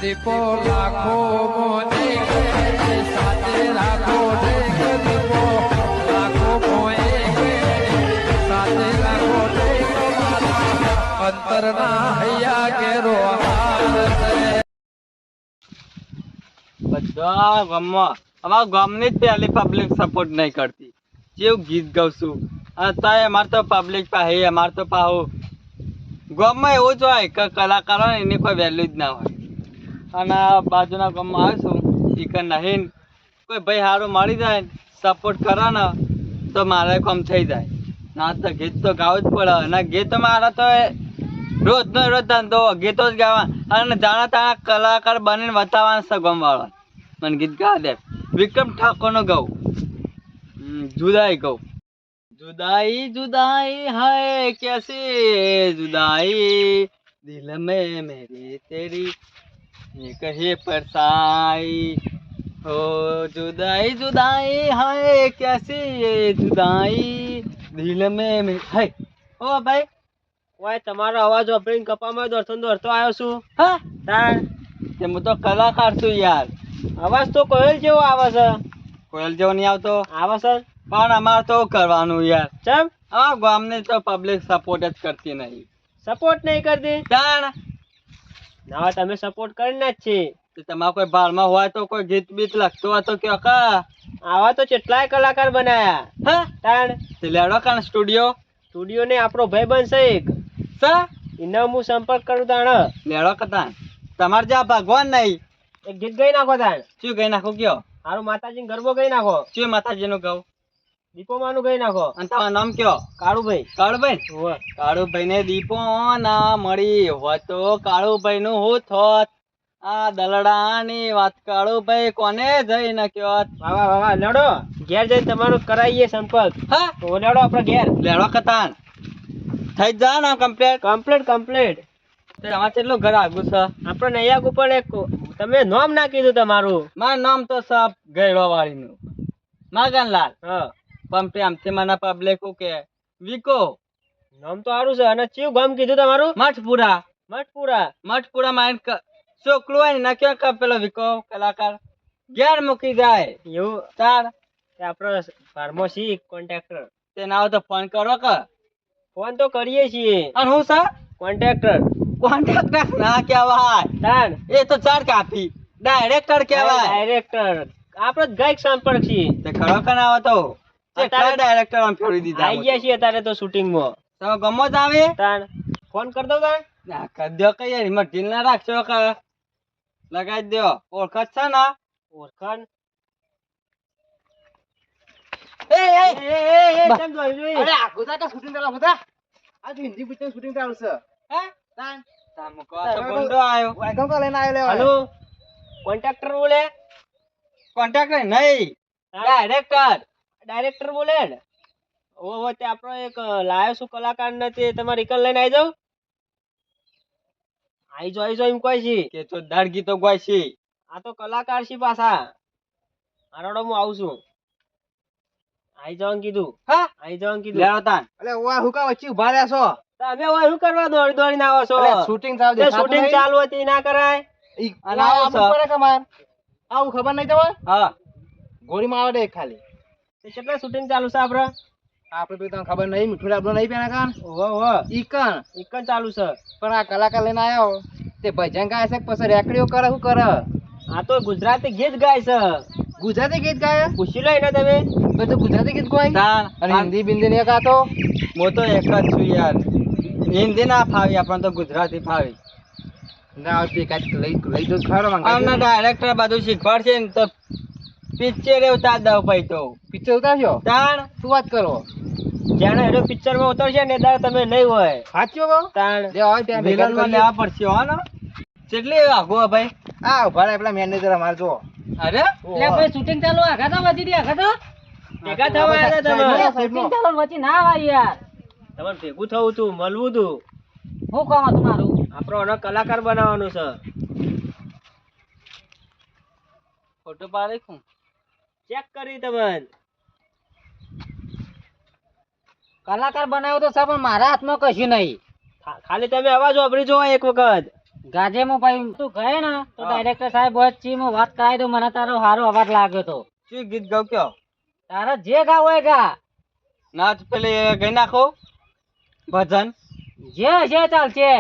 દીપો લાખો મોને સાથે રાખો દીપો લાખો મોએ સાથે રાખો અંતરના હૈયા કેરો બધા ગામમાં અમારા ગામની જ પહેલી પબ્લિક સપોર્ટ નહીં કરતી જેવું ગીત ગાઉં છું અત્યારે અમારે તો પબ્લિક પાસે અમારે તો પાહુ ગામમાં એવું જ હોય કે કલાકારો ને એની કોઈ વેલ્યુ જ ના હોય અને બાજુના ગામમાં આવીશું એ કે નહીં કોઈ ભાઈ સારું મળી જાય સપોર્ટ કરે ને તો મારે કામ થઈ જાય ના તો ગીત તો ગાવું જ પડે અને ગીત મારા તો રોજનો રોજ ધંધો ગીતો જ ગાવા અને જાણા તાણા કલાકાર બનીને બતાવવાના છે ગામવાળા મને ગીત ગાવા દે વિક્રમ ઠાકોરનો ગાઉં જુદાઈ ગાઉં जुदाई जुदाई है कैसे जुदाई दिल में मेरी तेरी ये कहे परसाई हो जुदाई जुदाई है कैसे ये जुदाई दिल में मेरी है ओ भाई ઓય તમારો અવાજ ઓપરીને કપામાં દોડતો આવ્યો છું હા તાણ તે હું તો કલાકાર છું યાર અવાજ તો કોયલ જેવો આવે છે કોયલ જેવો નહીં આવતો આવે છે પણ અમારે તો કરવાનું યાર ચમ અમારા ગામની તો પબ્લિક સપોર્ટ જ કરતી નહીં સપોર્ટ નહીં કરતી તાણ ના તમે સપોર્ટ કરીને જ છે તમારા કોઈ બારમાં હોય તો કોઈ ગીત બીત લખતો હોય તો કયો કા આવા તો કેટલાય કલાકાર બનાયા હા તાણ તે લેડો કાન સ્ટુડિયો ને આપણો ભાઈ બનશે એક સા એનો હું સંપર્ક કરું તાણ લેડો કતાન તમારે જ્યાં ભગવાન નહીં એક ગીત ગઈ નાખો તાણ શું ગઈ નાખો કયો હારું માતાજીનો ગરબો ગઈ નાખો શું માતાજીનું ગાવ દીપો માનું ગઈ નાખો અને તમારું નામ કયો કાળુભાઈ કાળુભાઈ ને દીપો ના મળી હોય તો કાળુભાઈ નું હું થોત આ દલડાની વાત કાળુભાઈ કોને જઈ નાખ્યો વાવા લડો ઘેર જઈને તમારું કરાવીએ સંપર્ક હા તો લેડો આપણે ઘેર લેડો કતાન થઈ જા ના કમ્પ્લીટ તમારે કેટલું ઘર આગું છે આપણે નહીં આગું પણ એક તમે નામ ના કીધું તમારું મારું નામ તો સાપ ગયડો વાળી નું માગનલાલ હા પણ પ્રેમથી મને પબ્લિક કે વિકો નામ તો સારું છે અને ચિયું ગામ કીધું તમારું મઠપુરા માઇન્ડ ચોકલું હોય ને ના ક્યાં પેલો વિકો કલાકાર ઘેર મૂકી જાય એવું તાર આપણો ફાર્મસી કોન્ટ્રાક્ટર તે ના હોય તો ફોન કરો કે ફોન તો કરીએ છીએ અને હું સર કોન્ટ્રાક્ટર ના કહેવાય તાર એ તો ચાર કાપી ડાયરેક્ટર કહેવાય ડાયરેક્ટર આપણે ગાયક સંપર્ક છીએ તે ખરો કે ના હતો ડાયરેક્ટર આમ ફેરવી દીધા આવી ગયા છીએ અત્યારે તો શૂટિંગ માં તમે ગમો જ આવે તાણ ફોન કર દો તાણ ના કર દો કઈ રિમોટ ઢીલ ના રાખશો કે લગાવી દો ઓળખાણ છે ને ઓળખાણ અરે આખું તો શૂટિંગ ચાલુ હતા આજ હિન્દી પિક્ચર શૂટિંગ ચાલુ છે હે તાણ તામકો તો બંડો આયો વાયકમ કો લઈને આયો લે હેલો કોન્ટ્રાક્ટર બોલે કોન્ટ્રાક્ટર નહીં ડાયરેક્ટર બોલે ને ઓ તે આપણો એક લાયો છું કલાકાર ને તે તમારે એકલ લઈને આવી જાવ એમ કોઈ છે કે તો દાડ ગીતો ગાય છે આ તો કલાકાર છે પાછા આરોડો હું આવું છું આવી જવાનું કીધું હા આવી જવાનું કીધું લેવો તાન એટલે ઓય હું કા વચ્ચે ઉભા રહ્યા છો તમે ઓય શું કરવા દોડીને આવો છો શૂટિંગ ચાલુ હતી ના કરાય અને આવો છો આવું ખબર નહીં તમારે હા ગોળી માં આવડે ખાલી કેટલા શૂટિંગ ચાલુ છે આપણે તમને ખબર નહીં મીઠું ડાબલો નહીં પેના કાન ઓહો ઈકન ચાલુ છે પણ આ કલાકાર લઈને આવ્યો તે ભજન ગાય છે પછી રેકડીઓ કરે શું કરે આ તો ગુજરાતી ગીત ગાય છે ગુજરાતી ગીત ગાય પૂછી લો એને તમે બધું ગુજરાતી ગીત ગાય અને હિન્દી બિંદી ને ગાતો હું તો એક જ છું યાર હિન્દી ના ફાવી આપણને તો ગુજરાતી ફાવી ના લઈ દો ખરો આમના ડાયરેક્ટર બધું શીખવાડશે ને તો પિક્ચર ઉતાર દઉં ભાઈ તો પિક્ચર ઉતારશો તાણ શું વાત કરો જાણે હેરો પિક્ચર માં ઉતરશે ને દાડ તમે નહીં હોય સાચું કહો તાણ વિલન માં લેવા પડશે હો ને કેટલી આગો ભાઈ આ ઉભા પેલા મેનેજર અમાર જો અરે એટલે ભાઈ શૂટિંગ ચાલુ આખા તો વધી દે આખા તો ભેગા થવા આવ્યા તમે શૂટિંગ ચાલુ વચ્ચે ના આવા યાર તમારે ભેગું થવું તું મળવું તું શું કામ તમારું આપણો કલાકાર બનાવવાનું છે ફોટો પાડે હું ચેક કરી તમે કલાકાર બનાવ્યો તો સાહેબ મારા હાથમાં કશું નહીં ખાલી તમે અવાજ વાપરી જો એક વખત ગાજેમાં ભાઈ તું ગયે ને તો હા. ડાયરેક્ટર સાહેબ વચ્ચે હું વાત કરાવી દઉં. મને તારો સારો અવાજ લાગ્યો તો. શું ગીત ગાવ કયો તારે જે ગાવ હોય ગા. નાચ પેલી ગઈ નાખો ભજન જે છે ચાલશે.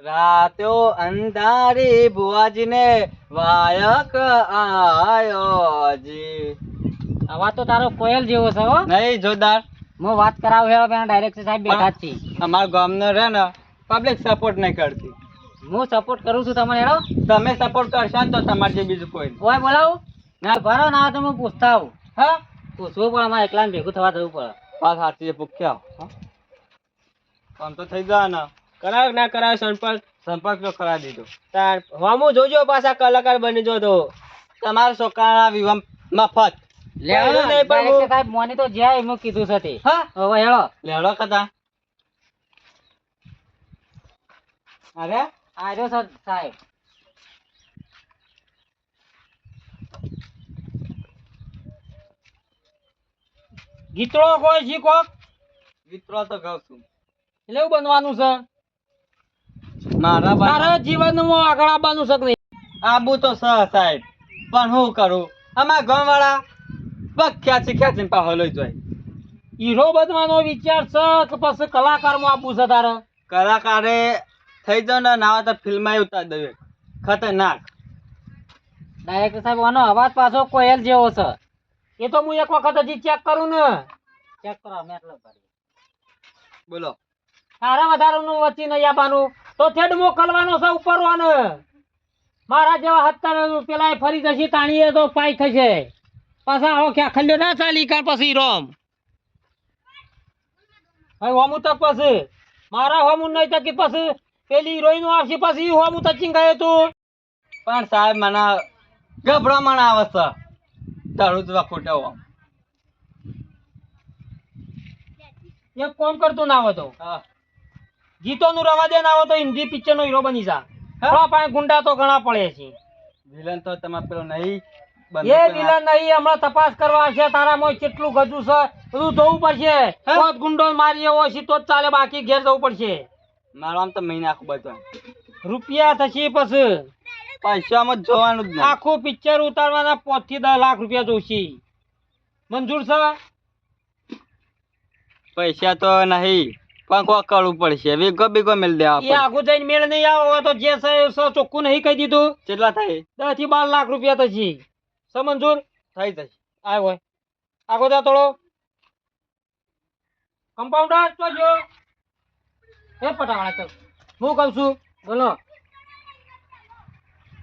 રાતો અંધારી બુઆજીને વાયક આયોજી. અવાજ તો તારો કોયલ જેવો છે હો. નહીં જોરદાર. હું વાત કરાવું હેરો પેલા ડાયરેક્ટર સાહેબ બેઠા જ છે. અમારા ગામનો રહે ને પબ્લિક સપોર્ટ નહીં કરતી. હું સપોર્ટ કરું છું તમને હેરો. તમે સપોર્ટ કરશો ને તો તમારે જે બીજું કોઈ નહીં. ઓય બોલાવું ના ભરો ના તો હું પૂછતા આવું. હા પૂછવું પણ અમારે એકલા ભેગું થવા જવું પડે. પાસ હાથી પૂછ્યા આમ તો થઈ જાય ને. કરાવ ના કરાવ સંપર્ક તો કરાવી દીધો. તાર હમું જોજો પાછા કલાકાર બની જો તો. તમારા છોકરાના વિવાહ મફત. લેવાનું નહીં પણ ડાયરેક્ટર સાહેબ મોની તો જ્યાં એમ કીધું છે તે. હા હવે હેળો લેવડો કથા. અરે આર્યો સર સાહેબ. ગીતળો કોઈ શીખો મિત્રો તો ગાઉં છું. એટલે એવું બનવાનું છે. મારા તારા જીવનમાં આગળ આવવાનું છે કે નહીં? આબુ તો સાહેબ પણ હું કરું અમારા ગામ વાળા બસ ખેંચીને પાહો લઈ જાય. હીરો બનવાનો વિચાર છે કે પછી કલાકારમાં આપવું છે તારે? કલાકારે થઈ જાવ ને ના તો ફિલ્મ ઉતાર દે ખતરનાક. ડાયરેક્ટર સાહેબ આનો અવાજ પાછો કોયલ જેવો છે. એ તો હું એક વખત હજી ચેક કરું ને. ચેક કરો મેં એટલો કરી. બોલો સારા વધારાનું વચ્ચે નહીં આપવાનું તો થેડ મોકલવાનો છે ઉપરવાનો. મારા જેવા 70 પેલા ફરી જશે તાણીએ તો પાય થશે. પાછા આવો ક્યાં ખલ્યો ના ચાલી કાં પછી રોમ. હવે હોમું તક પછી મારા હોમું નહીં તકી પછી પેલી હિરોઈન આવશે પછી હોમું તચિંગ ગયો તું. પણ સાહેબ મને ગભરામણ આવે છે તારું જ ખોટા હોમ. એક કોમ કરતું ના હોય તો હા ગીતોનું રવા દે ના હોય તો હિન્દી પિક્ચર નો હીરો બની જા. આપણા પાસે ગુંડા તો ઘણા પડે છે. વિલન તો તમારે પેલો નહીં એ વિલન નહીં હમણાં તપાસ કરવા આવશે. તારામાં કેટલું ગજુ છે બધું જોવું પડશે. તો જ ગુંડો મારી એવો છે તો જ ચાલે બાકી ઘેર જવું પડશે. મારો આમ તો મહિના આખું બધું રૂપિયા થશે પછી પૈસામાં જ જોવાનું જ નહીં. આખું પિક્ચર ઉતારવાના 5 થી 10 લાખ રૂપિયા જોશે. મંજૂર છે? પૈસા તો નહીં પણ કોઈ કરવું પડશે. વીઘો બીઘો મેળ દેવા એ પડે. આગું જઈને મેળ નહીં આવે તો જે છે એ ચોખ્ખું નહીં કહી દીધું. કેટલા થાય? 10 થી 12 લાખ રૂપિયા થશે. છે મંજૂર? થઈ જશે. આય હોય આગો જા થોડો. કમ્પાઉન્ડર તો જો એ પટાવાળા ચાલ હું કહું છું બોલો.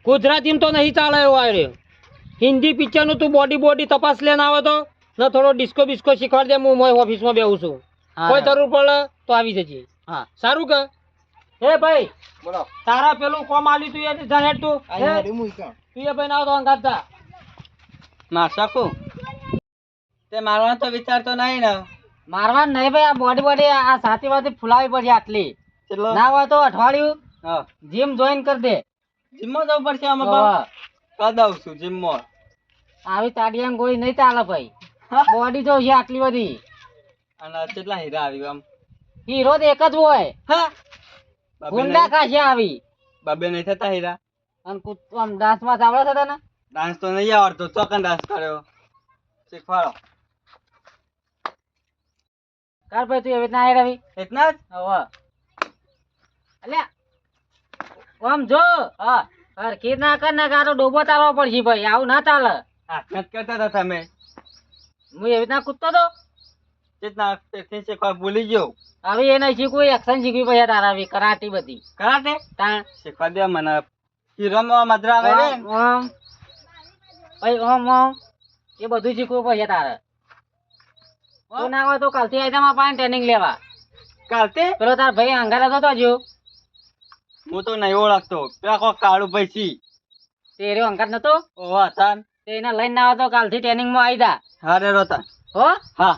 ગુજરાતીમાં તો નહીં ચાલે એવો આવ્યો. હિન્દી પિક્ચરનું તું બોડી તપાસ લઈને આવે તો ને થોડો ડિસ્કો બિસ્કો શીખવાડ દે. હું મોય ઓફિસમાં બેહું છું. કોઈ જરૂર પડે તો આવી જજે. હા સારું કે હે ભાઈ બોલો. તારા પેલું કોમ આલ્યું તું એ જાહેર તું હે? તું એ ભાઈ ના તો અંગાત જા. માર શકું તે મારવાનો તો વિચારતો નહીં ને. મારવા નહીં ભાઈ. આ બોડી આ સાથી વાથી ફુલાવી પડશે આટલી. કેટલો? ના હોય તો અઠવાડિયું હા જીમ જોઈન કરી દે. જીમમાં જવું પડશે આમાં હા. કદાવ છું જીમમાં. આવી તાડિયાંગ ગોળી નહીં ચાલે ભાઈ. બોડી જો છે આટલી બધી. અને કેટલા હીરા આવી આમ? હીરો તો એક જ હોય. હા ગુંડા કાશે આવી. બાબે નહીં થતા હીરા. અને આમ ડાન્સમાં ચાવડે છે તને? ડાન્સ તો નહીં આવડતો. ચોકન ડાન્સ કર્યો શીખવાડો. કર ભાઈ તું એવી રીતના આવી રવિ. એટલા જ? હવે અલ્યા આમ જો હા હરખી ના કર ને કારો ડોબો ચાલવો પડશે ભાઈ. આવું ના ચાલે. હાથ કરતા હતા તમે. હું એવી રીતના કૂદતો તો કેટલા તેથી શીખવા ભૂલી ગયો. હવે એ નહીં શીખવું. એક્શન શીખવી પડે તારા આવી કરાટી બધી. કરાટે તાણ શીખવા દે મને. હીરોમાં મદ્રા આવે ને. ઓમ ભાઈ ઓમ એ બધું શીખવું પડશે તારે. તો ના હોય તો કાલથી આવી મારા પાસે ટ્રેનિંગ લેવા. કાલતે પેલો તાર ભાઈ અંગારા થતો જો હું તો નહીં ઓળખતો. પેલા કોઈ કાળું ભાઈ છી. તે રહ્યો અંગાર નતો ઓહો હતા. તે એને લઈને ના આવે તો કાલથી ટ્રેનિંગમાં આવી જા. હા રે રોતા. હો હા